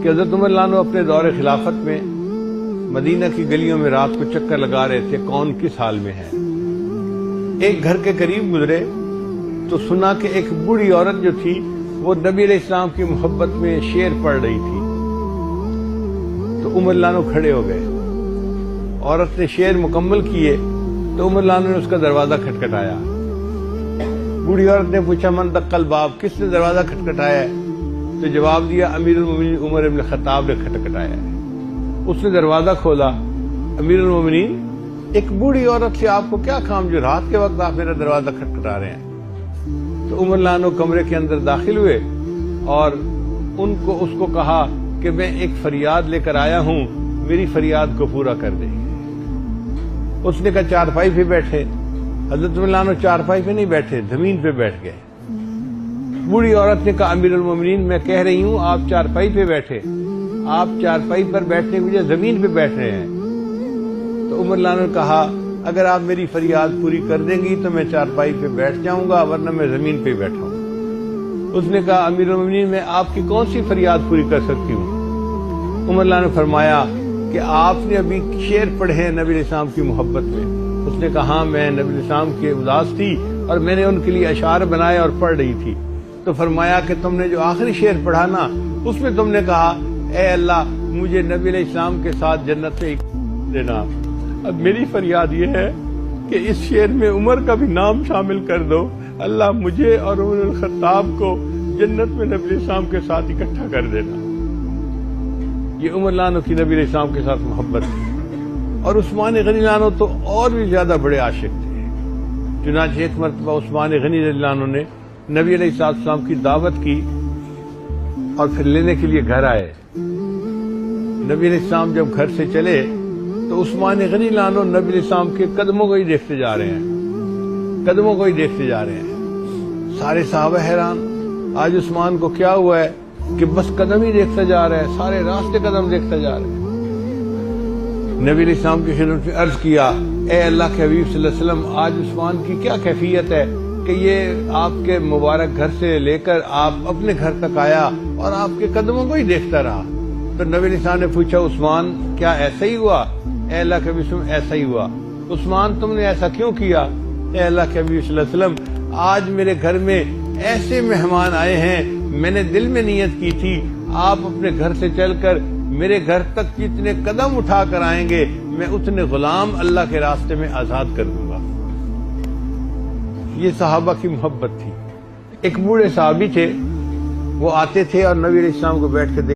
کہ حضرت عمر رضی اللہ عنہ اپنے دور خلافت میں مدینہ کی گلیوں میں رات کو چکر لگا رہے تھے کون کس حال میں ہے۔ ایک گھر کے قریب گزرے تو سنا کہ ایک بوڑھی عورت جو تھی وہ نبی علیہ السلام کی محبت میں شعر پڑھ رہی تھی۔ تو عمر رضی اللہ عنہ کھڑے ہو گئے، عورت نے شعر مکمل کیے تو عمر رضی اللہ عنہ نے اس کا دروازہ کھٹکھٹایا۔ بوڑھی عورت نے پوچھا من دق الباب، کس نے دروازہ کھٹکھٹایا ہے؟ تو جواب دیا امیر المومنین عمر بن الخطاب نے کھٹکھٹایا ہے۔ اس نے دروازہ کھولا، امیر المومنین ایک بوڑھی عورت سے آپ کو کیا کام جو رات کے وقت آپ میرا دروازہ کھٹکھٹا رہے ہیں؟ تو عمر رضی اللہ عنہ کمرے کے اندر داخل ہوئے اور اس کو کہا کہ میں ایک فریاد لے کر آیا ہوں، میری فریاد کو پورا کر دیں۔ اس نے کہا چارپائی پہ بیٹھے۔ حضرت عمر رضی اللہ عنہ چارپائی پہ نہیں بیٹھے، زمین پہ بیٹھ گئے۔ بوڑھی عورت نے کہا امیر المومنین میں کہہ رہی ہوں آپ چارپائی پہ بیٹھے، آپ چارپائی پر بیٹھنے کے بجائے زمین پہ بیٹھ رہے ہیں۔ تو عمر رضی اللہ عنہ نے کہا اگر آپ میری فریاد پوری کر دیں گی تو میں چارپائی پہ بیٹھ جاؤں گا، ورنہ میں زمین پہ بیٹھا ہوں۔ اس نے کہا امیر المومنین میں آپ کی کون سی فریاد پوری کر سکتی ہوں؟ عمر رضی اللہ عنہ نے فرمایا کہ آپ نے ابھی شعر پڑھے ہیں نبی علیہ السلام کی محبت میں۔ اس نے کہا ہاں میں نبی علیہ السلام کے اداس تھی اور میں نے ان کے لیے اشعار بنائے اور پڑھ رہی تھی۔ تو فرمایا کہ تم نے جو آخری شعر پڑھا نا اس میں تم نے کہا اے اللہ مجھے نبی علیہ السلام کے ساتھ جنت میں دینا۔ اب میری فریاد یہ ہے کہ اس شعر میں عمر کا بھی نام شامل کر دو، اللہ مجھے اور عمر بن الخطاب کو جنت میں نبی علیہ السلام کے ساتھ اکٹھا کر دینا۔ یہ عمر رضی اللہ عنہ کی نبی علیہ السلام کے ساتھ محبت تھی۔ اور عثمان غنی رضی اللہ عنہ تو اور بھی زیادہ بڑے عاشق تھے۔ چنانچہ ایک مرتبہ عثمان غنی رضی اللہ عنہ نے نبی علیہ السلام کی دعوت کی اور پھر لینے کے لیے گھر آئے۔ نبی علیہ السلام جب گھر سے چلے تو عثمان غنی رضی اللہ عنہ نبی علیہ السلام کے قدموں کو ہی دیکھتے جا رہے ہیں، قدموں کو ہی دیکھتے جا رہے ہیں۔ سارے صحابہ حیران آج عثمان کو کیا ہوا ہے کہ بس قدم ہی دیکھتا جا رہا ہے، سارے راستے قدم دیکھتا جا رہے ہیں۔ نبی علیہ السلام کی خدمت میں عرض کیا اے اللہ کے حبیب صلی اللہ علیہ وسلم آج عثمان کی کیا کیفیت ہے کہ یہ آپ کے مبارک گھر سے لے کر آپ اپنے گھر تک آیا اور آپ کے قدموں کو ہی دیکھتا رہا۔ تو نبی علیہ السلام نے پوچھا عثمان کیا ایسا ہی ہوا؟ اے اللہ کے حبیب صلی اللہ علیہ وسلم ایسا ہی ہوا۔ عثمان تم نے ایسا کیوں کیا؟ اے اللہ کے حبیب صلی اللہ علیہ وسلم آج میرے گھر میں ایسے مہمان آئے ہیں، میں نے دل میں نیت کی تھی آپ اپنے گھر سے چل کر میرے گھر تک جتنے قدم اٹھا کر آئیں گے میں اتنے غلام اللہ کے راستے میں آزاد کر دوں گا۔ یہ صحابہ کی محبت تھی۔ ایک بوڑھے صحابی تھے، وہ آتے تھے اور نبی علیہ السلام کو بیٹھ کے